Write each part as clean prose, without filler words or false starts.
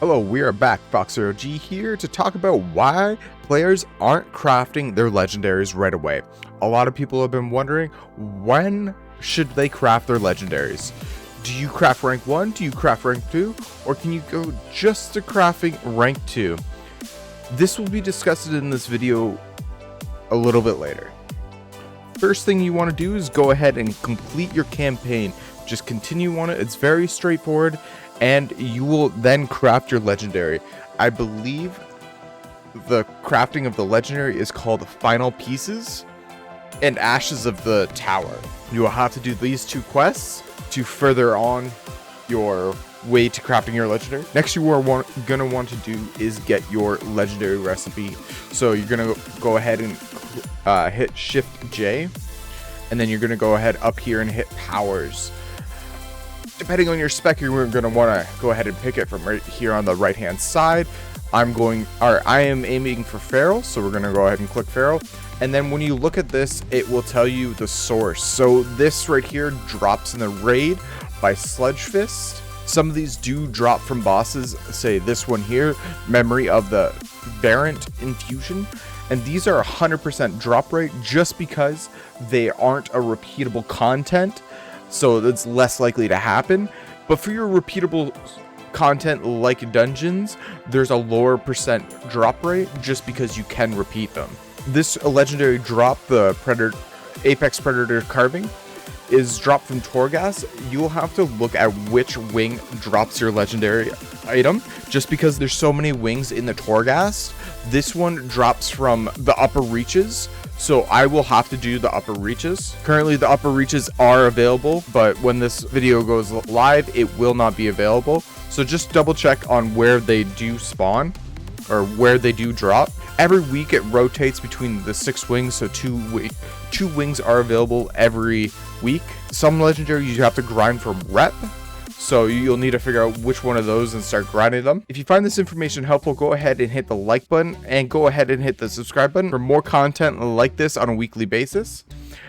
Hello, we are back, FoxROG here to talk about why players aren't crafting their legendaries right away. A lot of people have been wondering, when should they craft their legendaries? Do you craft rank 1? Do you craft rank 2? Or can you go just to crafting rank 2? This will be discussed in this video a little bit later. First thing you want to do is go ahead and complete your campaign. Just continue on it. It's very straightforward, and you will then craft your legendary. I believe the crafting of the legendary is called Final Pieces and Ashes of the Tower. You will have to do these two quests to further on your way to crafting your legendary. Next, you are gonna want to do is get your legendary recipe. So you're gonna go ahead and hit Shift J, and then you're gonna go ahead up here and hit powers. Depending on your spec, you're going to want to go ahead and pick it from right here on the right hand side. I am aiming for feral, so we're going to go ahead and click feral. And then when you look at this, it will tell you the source. So this right here drops in the raid by Sludge Fist. Some of these do drop from bosses, say this one here, Memory of the Variant Infusion. And these are 100% drop rate just because they aren't a repeatable content. So it's less likely to happen. But for your repeatable content like dungeons, there's a lower percent drop rate just because you can repeat them. This legendary drop, the Apex Predator carving, is dropped from Torghast. You'll have to look at which wing drops your legendary item. Just because there's so many wings in the Torghast, this one drops from the upper reaches. So I will have to do the upper reaches. Currently the upper reaches are available, but when this video goes live, it will not be available. So just double check on where they do spawn or where they do drop. Every week it rotates between the 6 wings, so two wings are available every week. Some legendaries you have to grind for rep, so you'll need to figure out which one of those and start grinding them. If you find this information helpful, go ahead and hit the like button and go ahead and hit the subscribe button for more content like this on a weekly basis.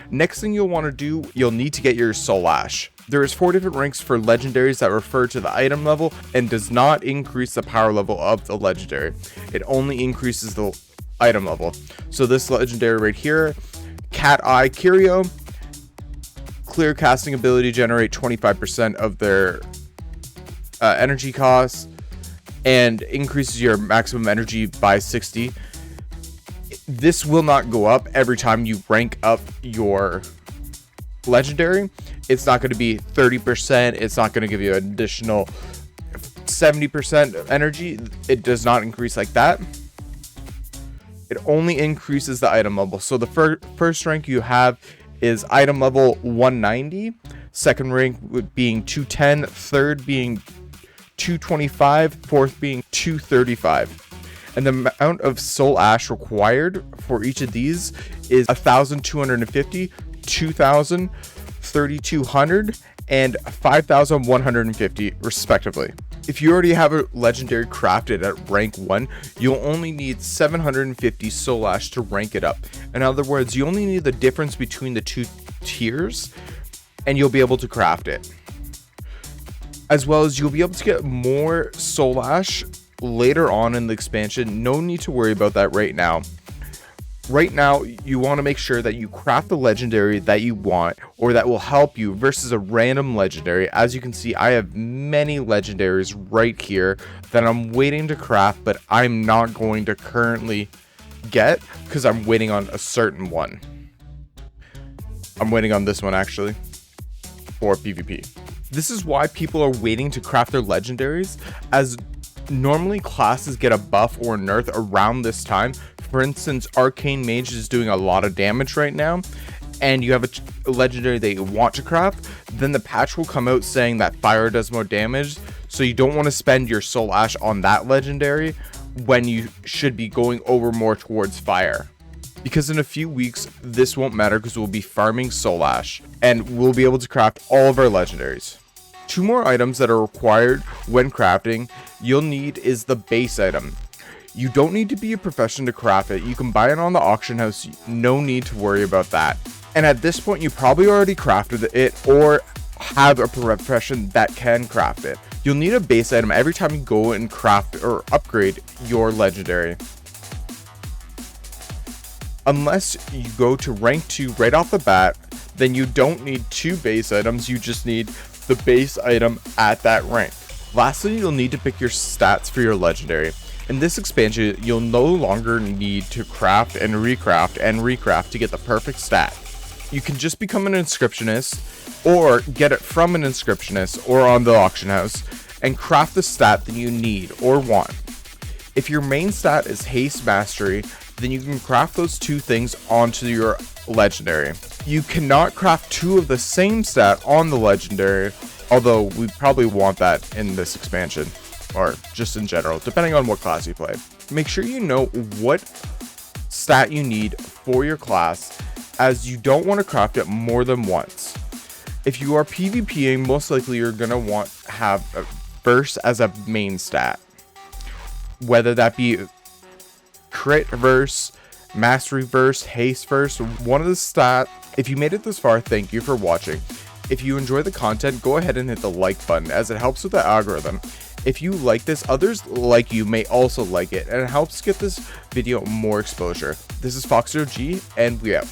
Next thing you'll want to do, you'll need to get your Soul Ash. There is 4 different ranks for legendaries that refer to the item level and does not increase the power level of the legendary. It only increases the item level. So this legendary right here, Cat Eye Curio, clear casting ability, generate 25% of their energy costs and increases your maximum energy by 60. This will not go up every time you rank up your legendary. It's not going to be 30%. It's not going to give you an additional 70% energy. It does not increase like that. It only increases the item level. So the first rank you have is item level 190, second rank being 210, third being 225, fourth being 235. And the amount of Soul Ash required for each of these is 1,250, 2,000, 3,200, and 5,150 respectively. If you already have a legendary crafted at rank 1, you'll only need 750 Soul Ash to rank it up. In other words, you only need the difference between the two tiers and you'll be able to craft it. As well as you'll be able to get more Soul Ash later on in the expansion. No need to worry about that right now. Right now, you want to make sure that you craft the legendary that you want or that will help you versus a random legendary. As you can see, I have many legendaries right here that I'm waiting to craft, but I'm not going to currently get because I'm waiting on a certain one. I'm waiting on this one actually for PvP. This is why people are waiting to craft their legendaries, as normally classes get a buff or nerf around this time. For instance, Arcane Mage is doing a lot of damage right now, and you have a legendary that you want to craft, then the patch will come out saying that fire does more damage, so you don't want to spend your Soul Ash on that legendary when you should be going over more towards fire. Because in a few weeks, this won't matter because we'll be farming Soul Ash, and we'll be able to craft all of our legendaries. 2 more items that are required when crafting you'll need is the base item. You don't need to be a professional to craft it. You can buy it on the auction house. No need to worry about that. And at this point, you probably already crafted it or have a profession that can craft it. You'll need a base item every time you go and craft or upgrade your legendary. Unless you go to rank 2 right off the bat, then you don't need 2 base items, you just need the base item at that rank. Lastly, you'll need to pick your stats for your legendary. In this expansion, you'll no longer need to craft and recraft to get the perfect stat. You can just become an inscriptionist, or get it from an inscriptionist or on the auction house, and craft the stat that you need or want. If your main stat is haste mastery, then you can craft those 2 things onto your legendary. You cannot craft 2 of the same stat on the legendary, although we probably want that in this expansion, or just in general, depending on what class you play. Make sure you know what stat you need for your class, as you don't want to craft it more than once. If you are PvPing, most likely you're going to want to have a verse as a main stat, whether that be crit verse, mastery verse, haste verse, one of the stat. If you made it this far, thank you for watching. If you enjoy the content, go ahead and hit the like button, as it helps with the algorithm. If you like this, others like you may also like it, and it helps get this video more exposure. This is FoxOG, and we out.